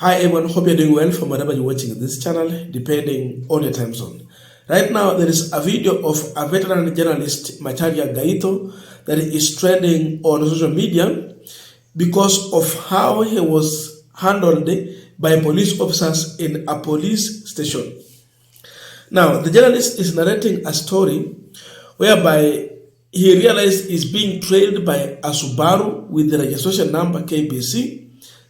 Hi everyone, hope you're doing well from wherever you're watching this channel, depending on your time zone. Right now, there is a video of a veteran journalist, Macharia Gaitho, that is trending on social media because of how he was handled by police officers in a police station. Now, the journalist is narrating a story whereby he realized he's being trailed by a Subaru with the registration number KBC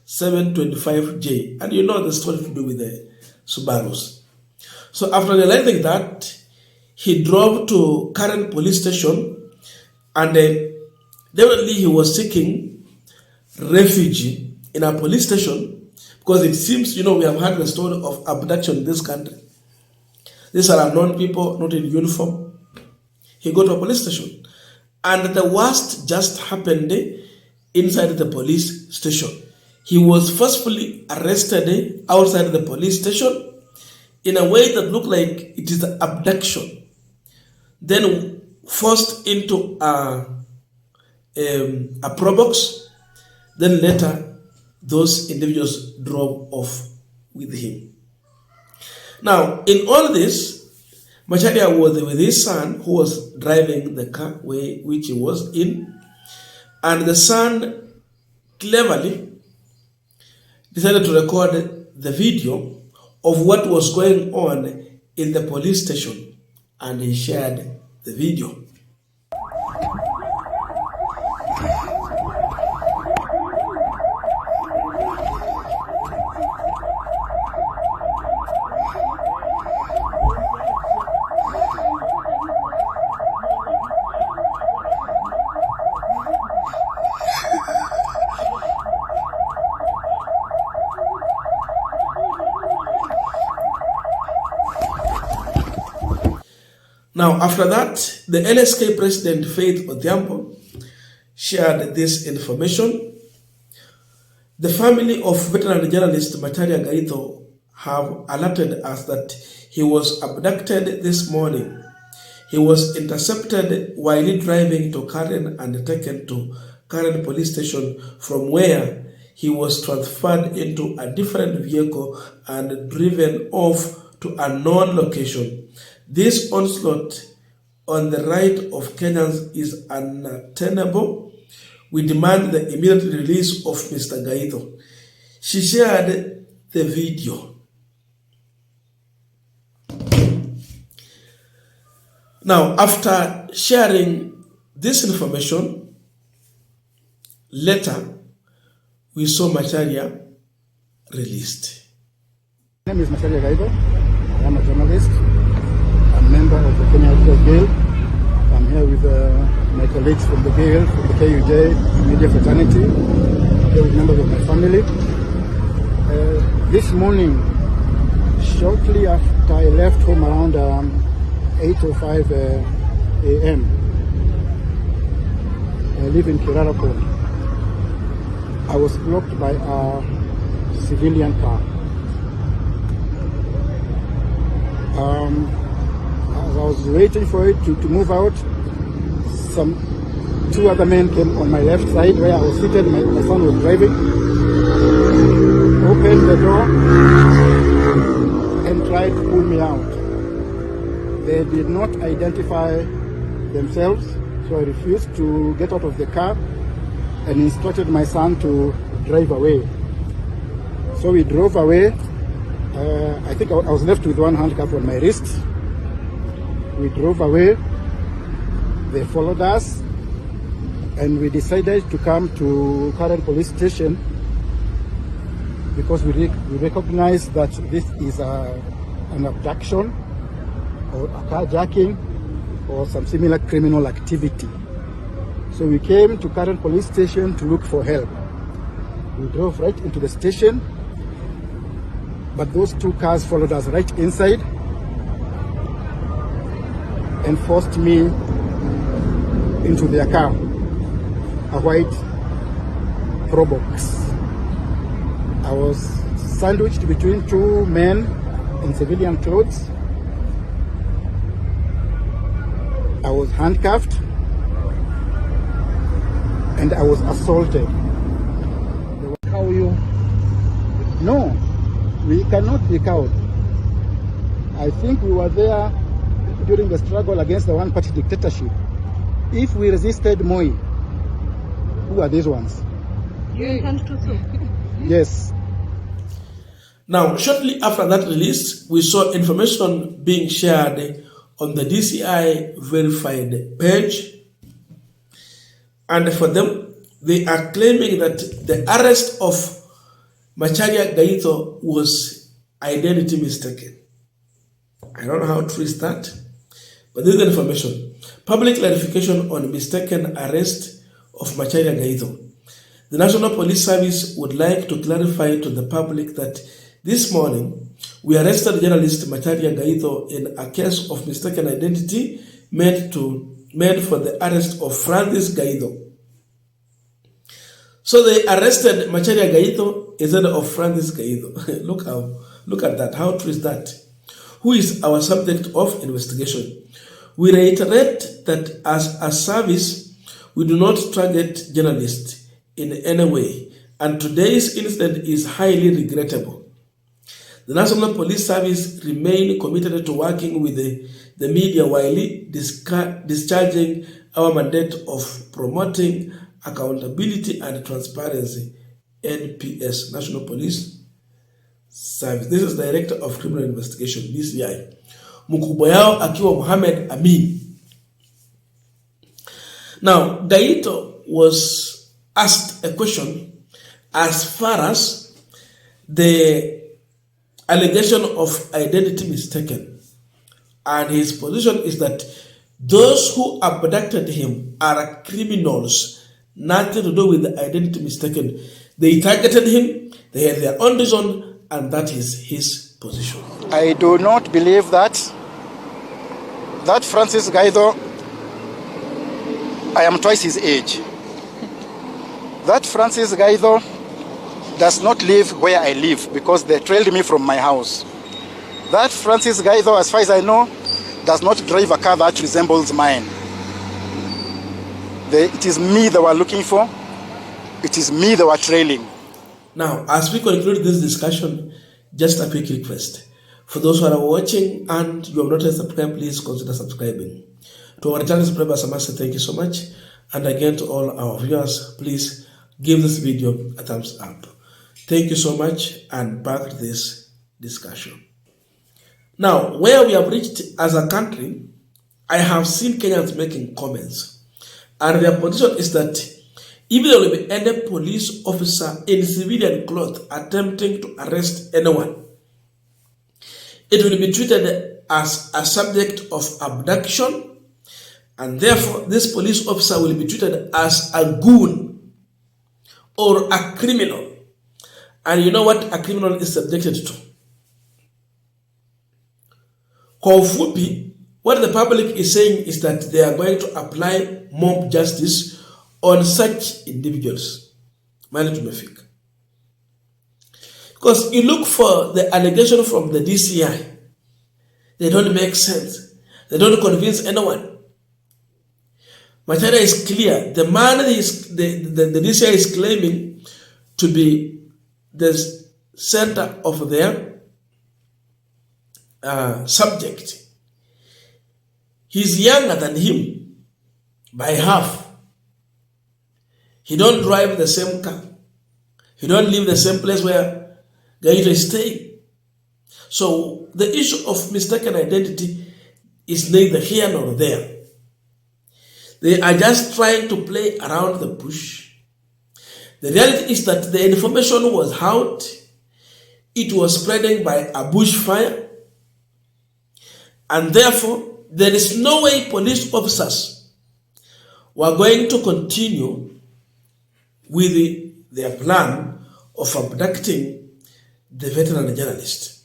725J. And you know the story to do with the Subarus. So after realizing that, he drove to current police station and definitely he was seeking refuge in a police station because it seems, we have heard the story of abduction in this country. These are unknown people, not in uniform. He got to a police station. And the worst just happened inside the police station. He was forcefully arrested outside the police station in a way that looked like it is an abduction. Then forced into a probox. Then later, those individuals drove off with him. Now, in all this, Macharia was with his son who was driving the car which he was in. And the son cleverly decided to record the video of what was going on in the police station, and he shared the video. Now, after that, the LSK President Faith Odhiambo shared this information. The family of veteran journalist Macharia Gaitho have alerted us that he was abducted this morning. He was intercepted while driving to Karen and taken to Karen police station, from where he was transferred into a different vehicle and driven off to a known location. This onslaught on the right of Kenyans is untenable. We demand the immediate release of Mr. Gaitho. She shared the video. Now, after sharing this information, later we saw Macharia released. My name is Macharia Gaitho. I am a journalist. Member of the Kenya Gail. I'm here with my colleagues from the Gail, from the KUJ media fraternity, here with members of my family. This morning, shortly after I left home around 8:05 a.m., I live in Kirarapur. I was blocked by a civilian car. As I was waiting for it to move out, two other men came on my left side where I was seated. My son was driving, opened the door and tried to pull me out. They did not identify themselves, so I refused to get out of the car and instructed my son to drive away. So we drove away. I think I was left with one handcuff on my wrist. We drove away. They followed us, and we decided to come to current police station because we recognize that this is an abduction or a carjacking or some similar criminal activity. So we came to current police station to look for help. We drove right into the station, but those two cars followed us right inside and forced me into their car, a white probox. I was sandwiched between two men in civilian clothes. I was handcuffed and I was assaulted. How are you? No. cannot be cowed. I think we were there during the struggle against the one-party dictatorship. If we resisted Moi, who are these ones? Yes. Now, shortly after that release, we saw information being shared on the DCI verified page. And for them, they are claiming that the arrest of Macharia Gaitho was identity mistaken. I don't know how true is that, but this is the information. Public clarification on mistaken arrest of Macharia Gaitho. The National Police Service would like to clarify to the public that this morning we arrested journalist Macharia Gaitho in a case of mistaken identity made for the arrest of Francis Gaitho. So they arrested Macharia Gaitho instead of Francis Gaitho. Look at that. How true is that? Who is our subject of investigation? We reiterate that as a service, we do not target journalists in any way, and today's incident is highly regrettable. The National Police Service remain committed to working with the media while discharging our mandate of promoting accountability and transparency. NPS, National Police Service. This is Director of Criminal Investigation, DCI. Mkubwa yao akiwa Mohamed Amin. Now, Gaitho was asked a question as far as the allegation of identity mistaken. And his position is that those who abducted him are criminals, nothing to do with the identity mistaken. They targeted him, they had their own reason, and that is his position. I do not believe that Francis Gaitho, I am twice his age. That Francis Gaitho does not live where I live because they trailed me from my house. That Francis Gaitho, as far as I know, does not drive a car that resembles mine. It is me they were looking for. It is me they were trailing. Now, as we conclude this discussion, just a quick request. For those who are watching and you have not yet subscribed, please consider subscribing. To our channel subscribers, I must say thank you so much. And again, to all our viewers, please give this video a thumbs up. Thank you so much, and back to this discussion. Now, where we have reached as a country, I have seen Kenyans making comments. And their position is that if there will be any police officer in civilian clothes attempting to arrest anyone, it will be treated as a subject of abduction, and therefore this police officer will be treated as a goon or a criminal. And you know what a criminal is subjected to? Kwa ufupi, what the public is saying is that they are going to apply mob justice on such individuals. Mali tumefika. Because you look for the allegation from the DCI, they don't make sense. They don't convince anyone. Macharia is clear. The man the DCI is claiming to be the center of their subject. He's younger than him by half. He don't drive the same car. He don't live the same place where Gaitho is staying. So the issue of mistaken identity is neither here nor there. They are just trying to play around the bush. The reality is that the information was out. It was spreading by a bushfire. And therefore, there is no way police officers were going to continue with their plan of abducting the veteran journalist.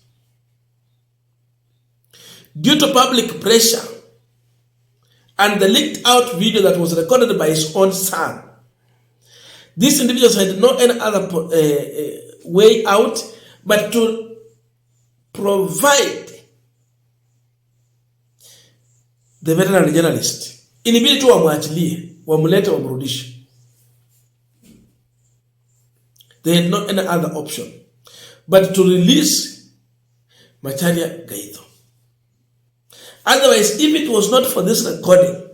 Due to public pressure and the leaked out video that was recorded by his own son, these individuals had no any other way out but to provide the veteran journalist. Inibidi tu wamwachilie, wamulete, wamrudishe. They had no any other option but to release Macharia Gaitho. Otherwise, if it was not for this recording,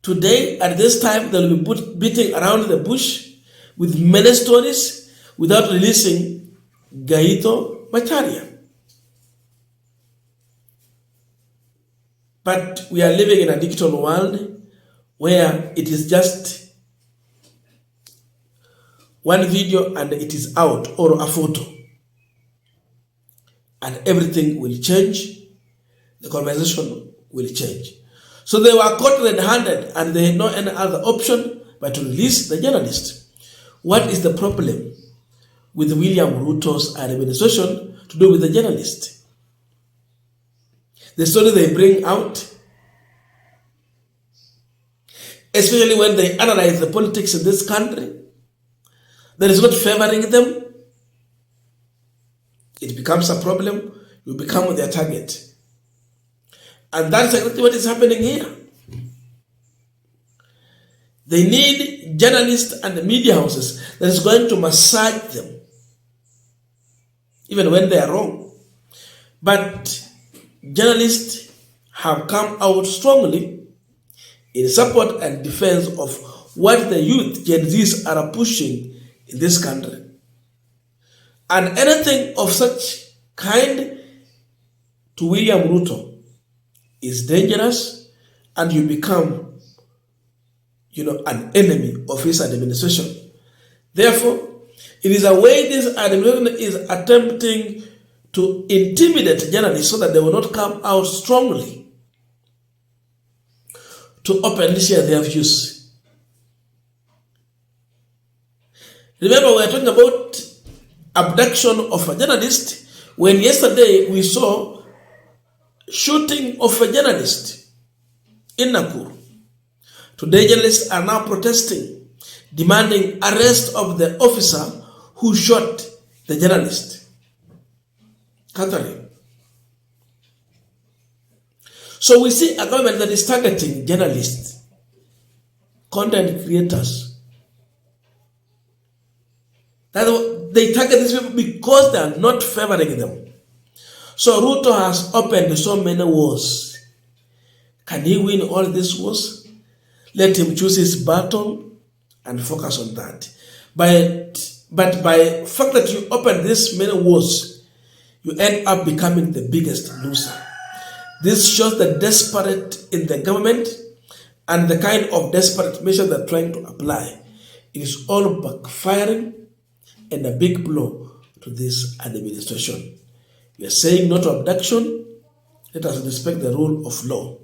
today at this time they'll be beating around the bush with many stories without releasing Gaitho Macharia. But we are living in a digital world where it is just one video and it is out, or a photo, and everything will change. The conversation will change. So they were caught red-handed and they had no any other option but to release the journalist. What is the problem with William Ruto's administration to do with the journalist? The story they bring out, especially when they analyze the politics in this country, that is not favoring them, it becomes a problem. You become their target. And that's exactly what is happening here. They need journalists and media houses that is going to massage them, even when they are wrong. But journalists have come out strongly in support and defense of what the youth, Gen Zs, are pushing in this country. And anything of such kind to William Ruto is dangerous, and you become, an enemy of his administration. Therefore, it is a way this administration is attempting to intimidate journalists so that they will not come out strongly to openly share their views. Remember, we are talking about abduction of a journalist, when yesterday we saw shooting of a journalist in Nakuru. Today, journalists are now protesting, demanding arrest of the officer who shot the journalist, Catherine. So we see a government that is targeting journalists, content creators. They target these people because they are not favoring them. So Ruto has opened so many wars. Can he win all these wars? Let him choose his battle and focus on that. But by fact that you open this many wars, you end up becoming the biggest loser. This shows the desperate in the government and the kind of desperate measure they're trying to apply. It is all backfiring and a big blow to this administration. We are saying no to abduction. Let us respect the rule of law.